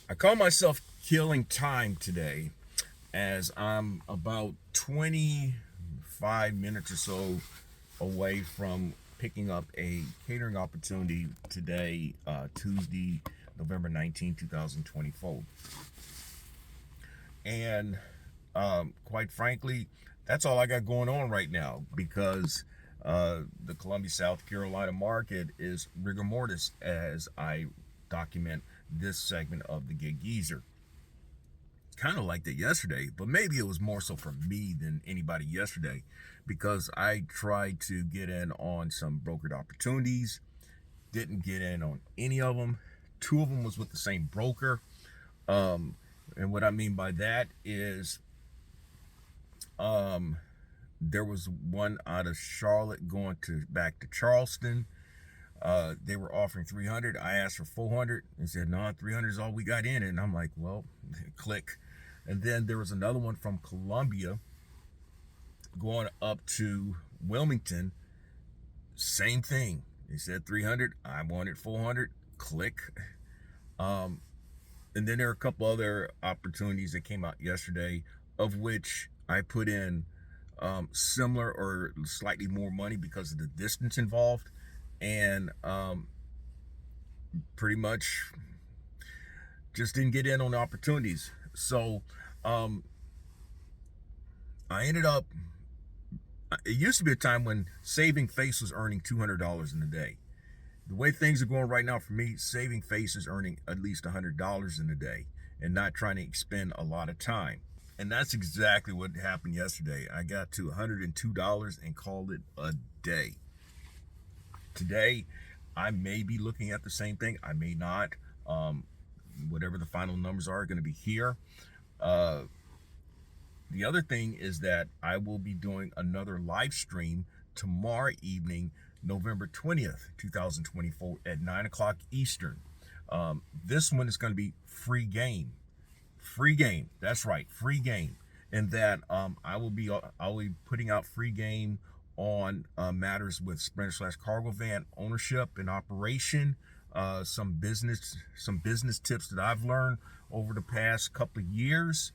I call myself killing time today as I'm about 25 minutes or so away from picking up a catering opportunity today, Tuesday, November 19, 2024. And quite frankly, that's all I got going on right now because the Columbia, South Carolina market is rigor mortis as I document this segment of the Gig Geezer. Kind of like that yesterday, but maybe it was more so for me than anybody yesterday because I tried to get in on some brokered opportunities, didn't get in on any of them. Two of them was with the same broker. And what I mean by that is there was one out of Charlotte going to back to Charleston. They were offering 300. I asked for 400 and said, no, 300 is all we got in. And I'm like, well, click. And then there was another one from Columbia going up to Wilmington. Same thing. They said 300. I wanted 400. Click. And then there are a couple other opportunities that came out yesterday, of which I put in similar or slightly more money because of the distance involved. And pretty much just didn't get in on the opportunities. So I ended up, it used to be a time when Saving Face was earning $200 in a day. The way things are going right now for me, Saving Face is earning at least $100 in a day and not trying to expend a lot of time. And that's exactly what happened yesterday. I got to $102 and called it a day. Today, I may be looking at the same thing. I may not. Whatever the final numbers are going to be here. The other thing is that I will be doing another live stream tomorrow evening, November 20th, 2024 at 9 o'clock Eastern. This one is going to be free game. Free game. That's right. Free game. And that I will be putting out free game on matters with Sprinter/cargo van ownership and operation, some business tips that I've learned over the past couple of years,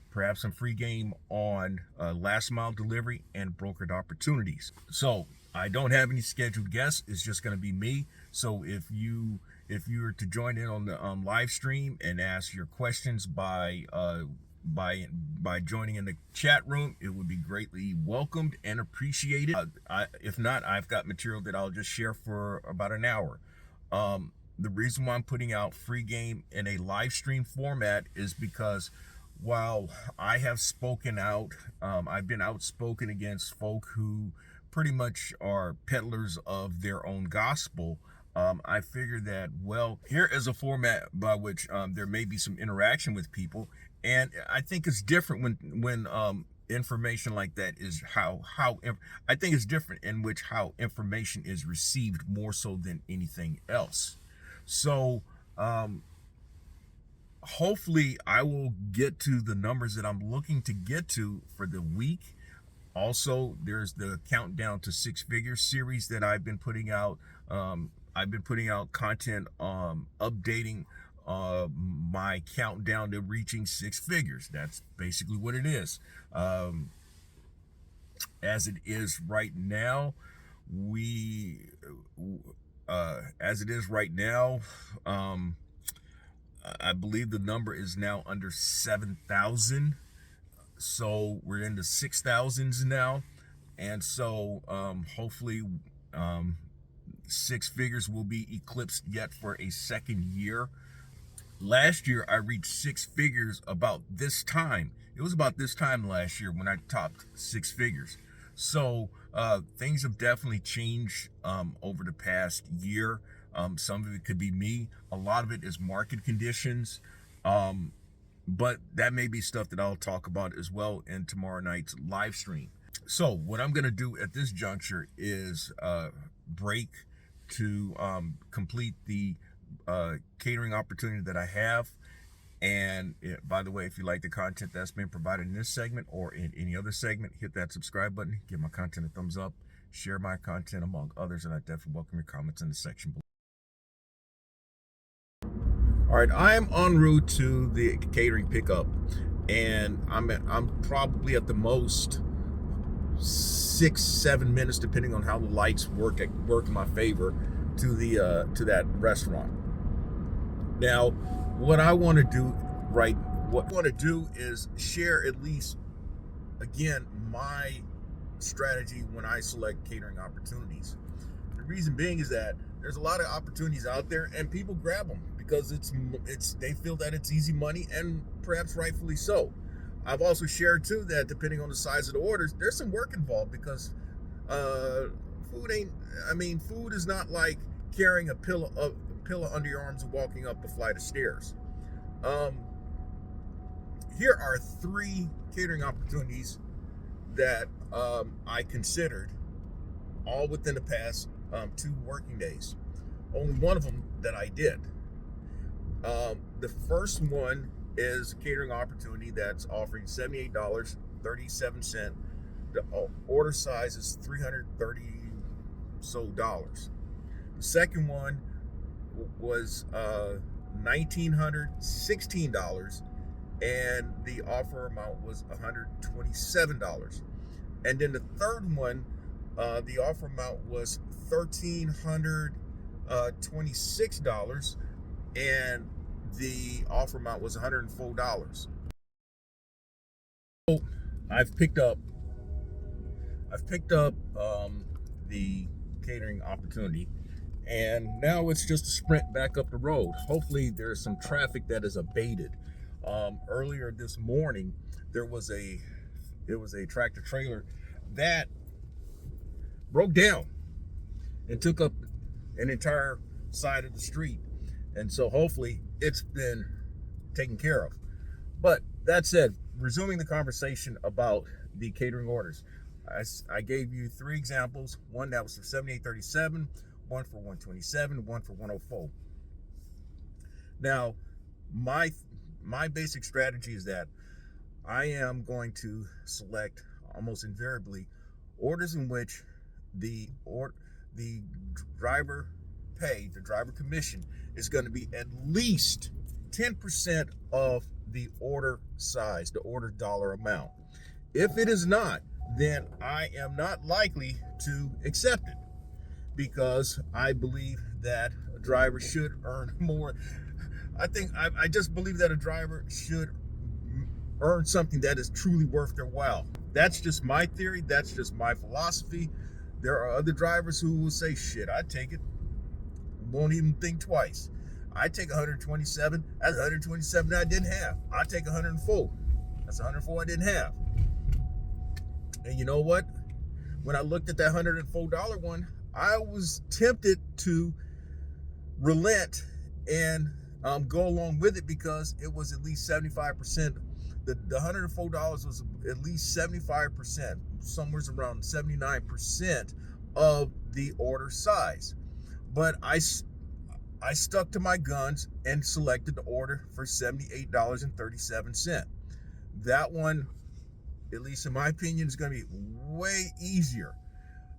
perhaps some free game on last mile delivery and brokered opportunities. So I don't have any scheduled guests. It's just going to be me. So if you were to join in on the live stream and ask your questions by joining in the chat room, it would be greatly welcomed and appreciated. If not, I've got material that I'll just share for about an hour. The reason why I'm putting out free game in a live stream format is because while I have spoken out, I've been outspoken against folk who pretty much are peddlers of their own gospel. I figured that, well, here is a format by which there may be some interaction with people. And I think it's different when information like that is I think it's different in which how information is received more so than anything else. So hopefully I will get to the numbers that I'm looking to get to for the week. Also, there's the Countdown to Six Figures series that I've been putting out. I've been putting out content updating my countdown to reaching six figures. That's basically what it is. As it is right now, I believe the number is now under 7,000. So we're in the 6,000s now. And so hopefully six figures will be eclipsed yet for a second year. Last year, I reached six figures about this time. It was about this time last year when I topped six figures. So things have definitely changed over the past year. Some of it could be me. A lot of it is market conditions. But that may be stuff that I'll talk about as well in tomorrow night's live stream. So what I'm going to do at this juncture is break to complete the catering opportunity that I have. And by the way, if you like the content that's been provided in this segment or in any other segment, hit that subscribe button, give my content a thumbs up, share my content among others, and I definitely welcome your comments in the section below. All right, I'm en route to the catering pickup, and I'm probably at the most 6-7 minutes, depending on how the lights work in my favor, to that restaurant. Now, what I want to do, right? What I want to do is share at least again my strategy when I select catering opportunities. The reason being is that there's a lot of opportunities out there, and people grab them because they feel that it's easy money, and perhaps rightfully so. I've also shared too that depending on the size of the orders, there's some work involved because uh, food is not like carrying a pillow under your arms and walking up a flight of stairs. Um, Here are three catering opportunities that I considered all within the past 2 working days. Only one of them that I did. The first one is a catering opportunity that's offering $78.37. The order size is $330 so dollars. The second one was $1,916, and the offer amount was $127. And then the third one, the offer amount was $1,326, and the offer amount was $104. So I've picked up the catering opportunity, and now it's just a sprint back up the road. Hopefully there's some traffic that is abated. Earlier this morning, there was a tractor trailer that broke down and took up an entire side of the street, and so hopefully it's been taken care of. But that said, resuming the conversation about the catering orders, I gave you three examples. One that was for $78.37, one for $127, one for $104. Now, my basic strategy is that I am going to select almost invariably orders in which the driver pay, the driver commission, is going to be at least 10% of the order size, the order dollar amount. If it is not, then I am not likely to accept it, because I believe that a driver should earn more. I just believe that a driver should earn something that is truly worth their while. That's just my theory. That's just my philosophy. There are other drivers who will say, shit, I take it. Won't even think twice. I take 127. That's 127 that I didn't have. I take 104. That's 104 I didn't have. And you know what? When I looked at that $104 one, I was tempted to relent and go along with it, because it was at least 75%. The $104 was at least 75%, somewhere around 79% of the order size. But I stuck to my guns and selected the order for $78.37. That one, at least in my opinion, is going to be way easier.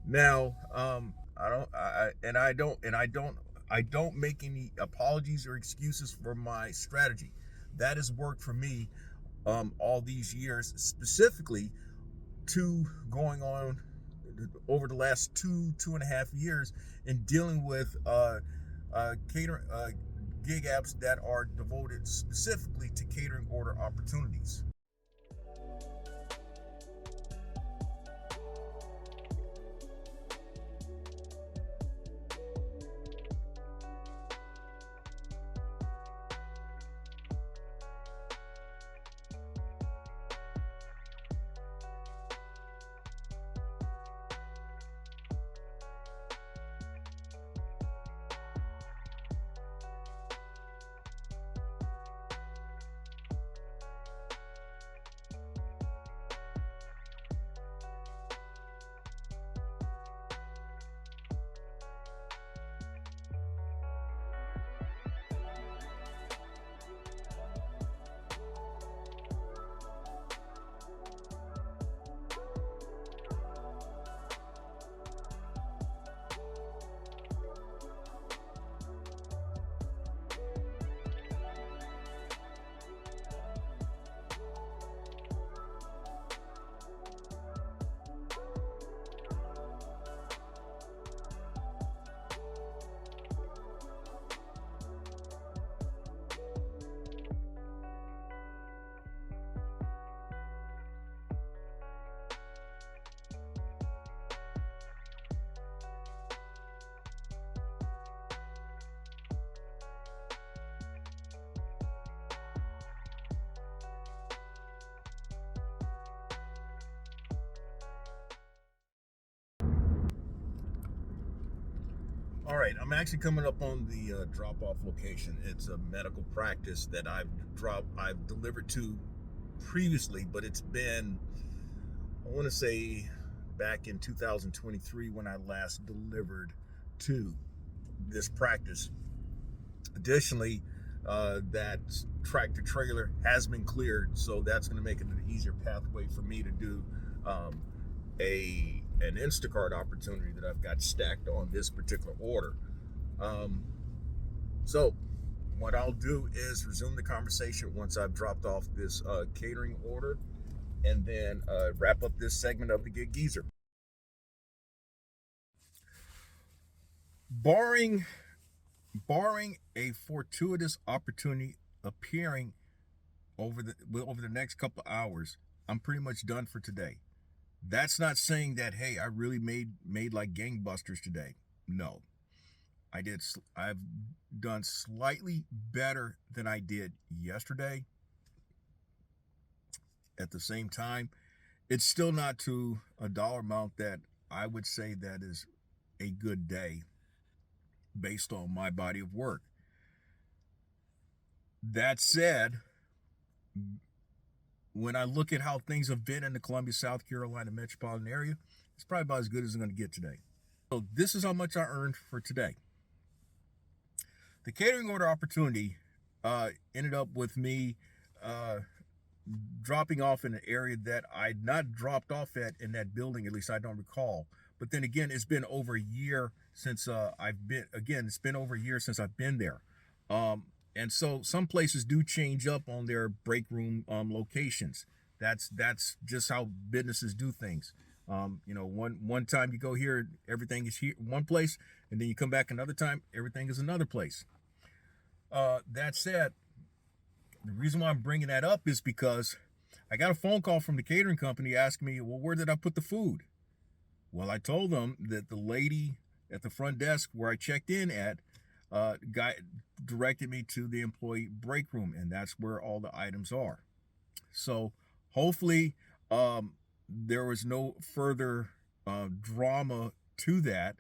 Now, I don't make any apologies or excuses for my strategy. That has worked for me all these years, specifically going on over the last 2.5 years, in dealing with gig apps that are devoted specifically to catering order opportunities. All right, I'm actually coming up on the drop-off location. It's a medical practice that I've delivered to previously, but it's been, I want to say, back in 2023 when I last delivered to this practice. Additionally, that tractor trailer has been cleared, so that's going to make it an easier pathway for me to do an Instacart opportunity that I've got stacked on this particular order. So what I'll do is resume the conversation once I've dropped off this catering order, and then wrap up this segment of the Gig Geezer. Barring a fortuitous opportunity appearing over the next couple of hours, I'm pretty much done for today. That's not saying that, hey, I really made like gangbusters today. No, I've done slightly better than I did yesterday. At the same time, it's still not to a dollar amount that I would say that is a good day based on my body of work. That said, when I look at how things have been in the Columbia, South Carolina metropolitan area, it's probably about as good as I'm going to get today. So this is how much I earned for today. The catering order opportunity ended up with me dropping off in an area that I'd not dropped off at in that building, at least I don't recall. But then again, it's been over a year since it's been over a year since I've been there. And so some places do change up on their break room locations. That's just how businesses do things. One time you go here, everything is here one place, and then you come back another time, everything is another place. That said, the reason why I'm bringing that up is because I got a phone call from the catering company asking me, well, where did I put the food? Well, I told them that the lady at the front desk where I checked in at directed me to the employee break room, and that's where all the items are. So hopefully there was no further drama to that.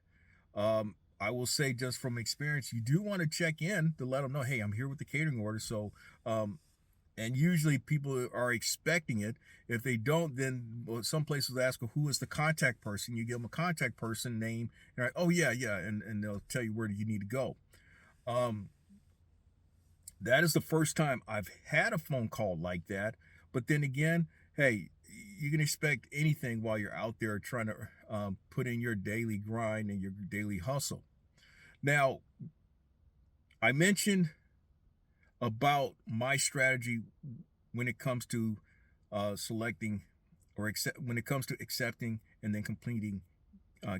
I will say, just from experience, you do want to check in to let them know, hey, I'm here with the catering order. So, and usually people are expecting it. If they don't, then some places ask, who is the contact person? You give them a contact person name, and like, oh yeah, and they'll tell you where you need to go. That is the first time I've had a phone call like that. But then again, hey, you can expect anything while you're out there trying to put in your daily grind and your daily hustle. Now, I mentioned about my strategy when it comes to selecting or when it comes to accepting and then completing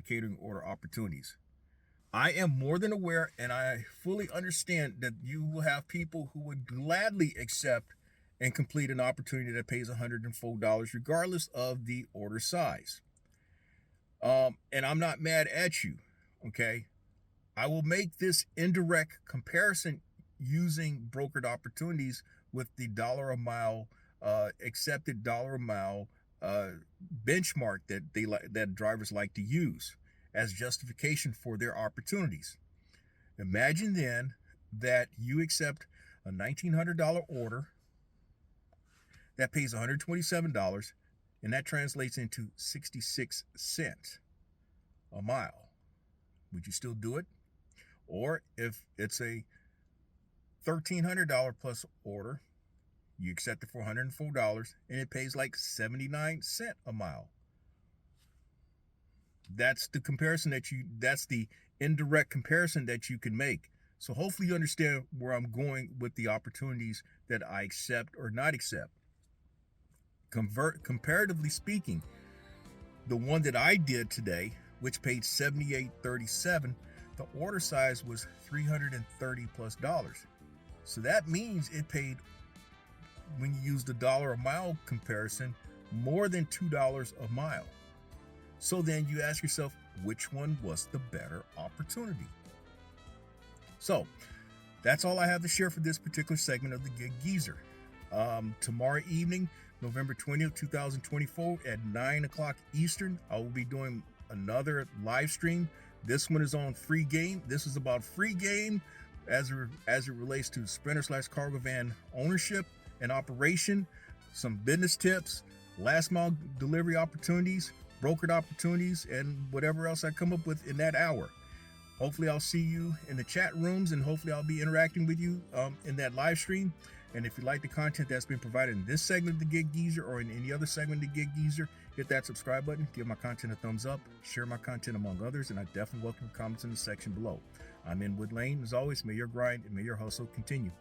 catering order opportunities. I am more than aware, and I fully understand that you will have people who would gladly accept and complete an opportunity that pays $104 regardless of the order size. And I'm not mad at you, okay? I will make this indirect comparison using brokered opportunities with the dollar a mile, accepted dollar a mile benchmark that drivers like to use as justification for their opportunities. Imagine then that you accept a $1,900 order that pays $127, and that translates into 66 cents a mile. Would you still do it? Or if it's a $1,300 plus order, you accept it for $104 and it pays like 79 cents a mile. That's the indirect comparison that you can make. So hopefully you understand where I'm going with the opportunities that I accept or not accept. Comparatively speaking, the one that I did today, which paid $78.37, the order size was $330 plus. So that means it paid, when you use the dollar a mile comparison, more than $2 a mile. So then you ask yourself, which one was the better opportunity? So that's all I have to share for this particular segment of the Gig Geezer. Tomorrow evening, November 20th, 2024 at 9 o'clock Eastern, I will be doing another live stream This one is on free game. This is about free game as it relates to sprinter/cargo van ownership and operation, some business tips, last mile delivery opportunities, brokered opportunities, and whatever else I come up with in that hour. Hopefully I'll see you in the chat rooms, and hopefully I'll be interacting with you in that live stream. And if you like the content that's been provided in this segment of the Gig Geezer or in any other segment of the Gig Geezer, hit that subscribe button, give my content a thumbs up, share my content among others, and I definitely welcome comments in the section below. I'm in Wood Lane. As always, may your grind and may your hustle continue.